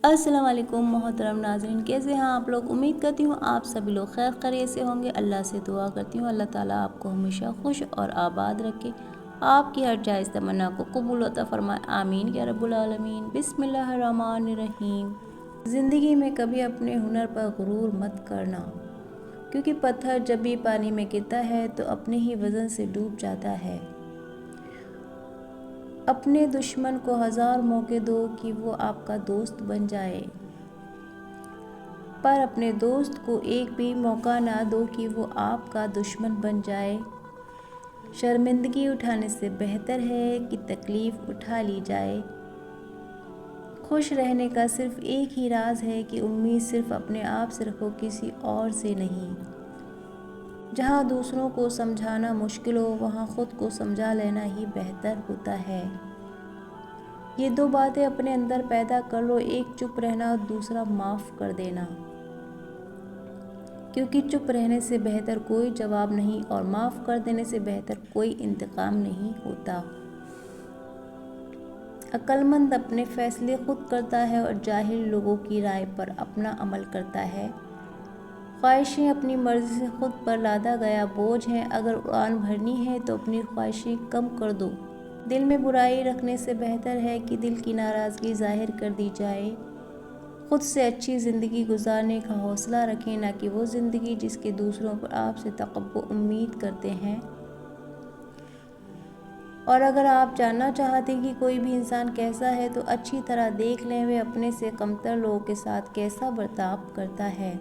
السلام علیکم محترم ناظرین، کیسے ہیں آپ لوگ؟ امید کرتی ہوں آپ سبھی لوگ خیر خیریت سے ہوں گے۔ اللہ سے دعا کرتی ہوں اللہ تعالیٰ آپ کو ہمیشہ خوش اور آباد رکھے، آپ کی ہر جائز تمنا کو قبول عطا فرمائے، آمین یا رب العالمین۔ بسم اللہ الرحمن الرحیم۔ زندگی میں کبھی اپنے ہنر پر غرور مت کرنا، کیونکہ پتھر جب بھی پانی میں گرتا ہے تو اپنے ہی وزن سے ڈوب جاتا ہے۔ اپنے دشمن کو ہزار موقع دو کہ وہ آپ کا دوست بن جائے، پر اپنے دوست کو ایک بھی موقع نہ دو کہ وہ آپ کا دشمن بن جائے۔ شرمندگی اٹھانے سے بہتر ہے کہ تکلیف اٹھا لی جائے۔ خوش رہنے کا صرف ایک ہی راز ہے کہ امید صرف اپنے آپ سے رکھو، کسی اور سے نہیں۔ جہاں دوسروں کو سمجھانا مشکل ہو، وہاں خود کو سمجھا لینا ہی بہتر ہوتا ہے۔ یہ دو باتیں اپنے اندر پیدا کر لو، ایک چپ رہنا اور دوسرا معاف کر دینا، کیونکہ چپ رہنے سے بہتر کوئی جواب نہیں اور معاف کر دینے سے بہتر کوئی انتقام نہیں ہوتا۔ عقل مند اپنے فیصلے خود کرتا ہے اور جاہل لوگوں کی رائے پر اپنا عمل کرتا ہے۔ خواہشیں اپنی مرضی سے خود پر لادا گیا بوجھ ہیں، اگر اڑان بھرنی ہے تو اپنی خواہشیں کم کر دو۔ دل میں برائی رکھنے سے بہتر ہے کہ دل کی ناراضگی ظاہر کر دی جائے۔ خود سے اچھی زندگی گزارنے کا حوصلہ رکھیں، نہ کہ وہ زندگی جس کے دوسروں پر آپ سے توقع امید کرتے ہیں۔ اور اگر آپ جاننا چاہتے ہیں کہ کوئی بھی انسان کیسا ہے تو اچھی طرح دیکھ لیں وہ اپنے سے کمتر لوگوں کے ساتھ کیسا برتاؤ کرتا ہے۔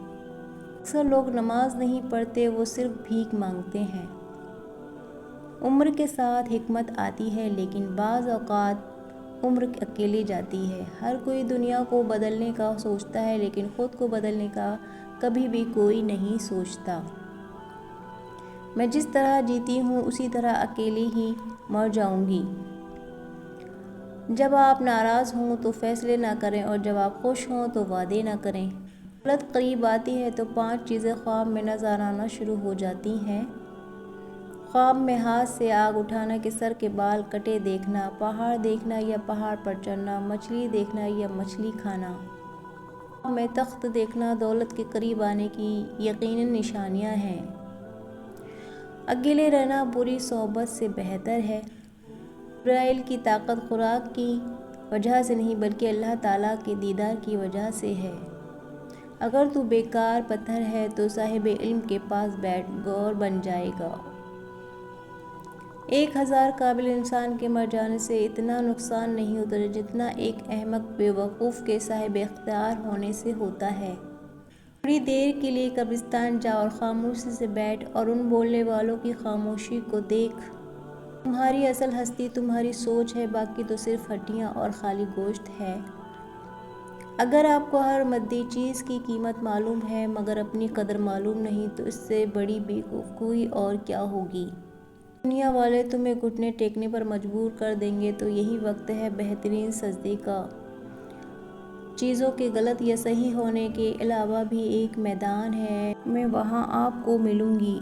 اکثر لوگ نماز نہیں پڑھتے، وہ صرف بھیک مانگتے ہیں۔ عمر کے ساتھ حکمت آتی ہے، لیکن بعض اوقات عمر اکیلے جاتی ہے۔ ہر کوئی دنیا کو بدلنے کا سوچتا ہے، لیکن خود کو بدلنے کا کبھی بھی کوئی نہیں سوچتا۔ میں جس طرح جیتی ہوں اسی طرح اکیلے ہی مر جاؤں گی۔ جب آپ ناراض ہوں تو فیصلے نہ کریں اور جب آپ خوش ہوں تو وعدے نہ کریں۔ دولت قریب آتی ہے تو 5 چیزیں خواب میں نظر آنا شروع ہو جاتی ہیں۔ خواب میں ہاتھ سے آگ اٹھانا کہ سر کے بال کٹے دیکھنا، پہاڑ دیکھنا یا پہاڑ پر چڑھنا، مچھلی دیکھنا یا مچھلی کھانا۔ خواب میں تخت دیکھنا دولت کے قریب آنے کی یقینی نشانیاں ہیں۔ اکیلے رہنا بری صحبت سے بہتر ہے۔ جبرائیل کی طاقت خوراک کی وجہ سے نہیں بلکہ اللہ تعالیٰ کے دیدار کی وجہ سے ہے۔ اگر تو بیکار پتھر ہے تو صاحب علم کے پاس بیٹھ، گور بن جائے گا۔ 1000 قابل انسان کے مر جانے سے اتنا نقصان نہیں ہوتا جتنا ایک احمق بے وقوف کے صاحب اختیار ہونے سے ہوتا ہے۔ تھوڑی دیر کے لیے قبرستان جا اور خاموشی سے بیٹھ اور ان بولنے والوں کی خاموشی کو دیکھ۔ تمہاری اصل ہستی تمہاری سوچ ہے، باقی تو صرف ہڈیاں اور خالی گوشت ہے۔ اگر آپ کو ہر مادی چیز کی قیمت معلوم ہے مگر اپنی قدر معلوم نہیں تو اس سے بڑی بیوقوفی اور کیا ہوگی۔ دنیا والے تمہیں گھٹنے ٹیکنے پر مجبور کر دیں گے تو یہی وقت ہے بہترین سجدے کا۔ چیزوں کے غلط یا صحیح ہونے کے علاوہ بھی ایک میدان ہے، میں وہاں آپ کو ملوں گی۔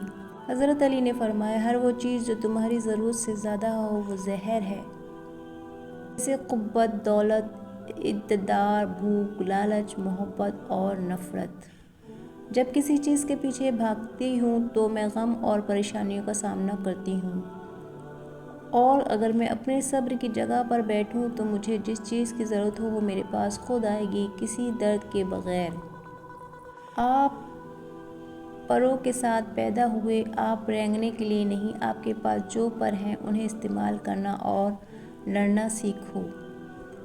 حضرت علی نے فرمایا، ہر وہ چیز جو تمہاری ضرورت سے زیادہ ہو وہ زہر ہے، جیسے قوت، دولت، اقتدار، بھوک، لالچ، محبت اور نفرت۔ جب کسی چیز کے پیچھے بھاگتی ہوں تو میں غم اور پریشانیوں کا سامنا کرتی ہوں، اور اگر میں اپنے صبر کی جگہ پر بیٹھوں تو مجھے جس چیز کی ضرورت ہو وہ میرے پاس خود آئے گی، کسی درد کے بغیر۔ آپ پروں کے ساتھ پیدا ہوئے، آپ رینگنے کے لیے نہیں۔ آپ کے پاس جو پر ہیں انہیں استعمال کرنا اور لڑنا سیکھو۔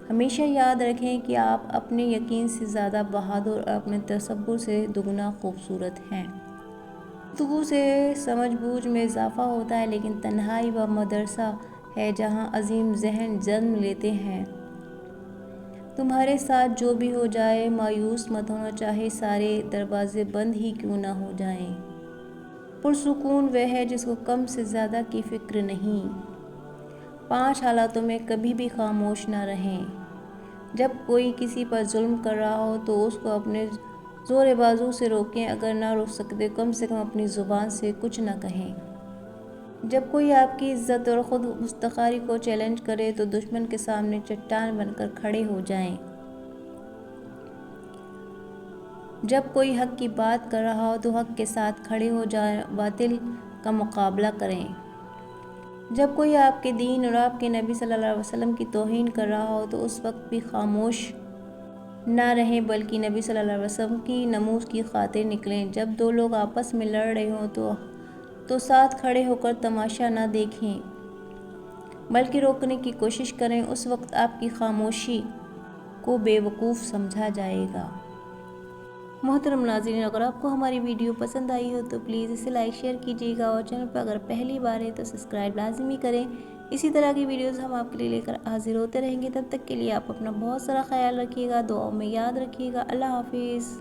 ہمیشہ یاد رکھیں کہ آپ اپنے یقین سے زیادہ بہادر اور اپنے تصور سے دگنا خوبصورت ہیں۔ گفتگو سے سمجھ بوجھ میں اضافہ ہوتا ہے، لیکن تنہائی وہ مدرسہ ہے جہاں عظیم ذہن جنم لیتے ہیں۔ تمہارے ساتھ جو بھی ہو جائے مایوس مت ہونا، چاہے سارے دروازے بند ہی کیوں نہ ہو جائیں۔ پرسکون وہ ہے جس کو کم سے زیادہ کی فکر نہیں۔ 5 حالاتوں میں کبھی بھی خاموش نہ رہیں۔ جب کوئی کسی پر ظلم کر رہا ہو تو اس کو اپنے زور بازو سے روکیں، اگر نہ روک سکتے کم سے کم اپنی زبان سے کچھ نہ کہیں۔ جب کوئی آپ کی عزت اور خود مفتخری کو چیلنج کرے تو دشمن کے سامنے چٹان بن کر کھڑے ہو جائیں۔ جب کوئی حق کی بات کر رہا ہو تو حق کے ساتھ کھڑے ہو جائیں، باطل کا مقابلہ کریں۔ جب کوئی آپ کے دین اور آپ کے نبی صلی اللہ علیہ وسلم کی توہین کر رہا ہو تو اس وقت بھی خاموش نہ رہیں بلکہ نبی صلی اللہ علیہ وسلم کی نموز کی خاطر نکلیں۔ جب دو لوگ آپس میں لڑ رہے ہوں تو ساتھ کھڑے ہو کر تماشا نہ دیکھیں بلکہ روکنے کی کوشش کریں، اس وقت آپ کی خاموشی کو بے وقوف سمجھا جائے گا۔ محترم ناظرین، اگر آپ کو ہماری ویڈیو پسند آئی ہو تو پلیز اسے لائک شیئر کیجیے گا، اور چینل پر اگر پہلی بار ہے تو سبسکرائب لازمی کریں۔ اسی طرح کی ویڈیوز ہم آپ کے لیے لے کر حاضر ہوتے رہیں گے، تب تک کے لیے آپ اپنا بہت سارا خیال رکھیے گا، دعاؤں میں یاد رکھیے گا۔ اللہ حافظ۔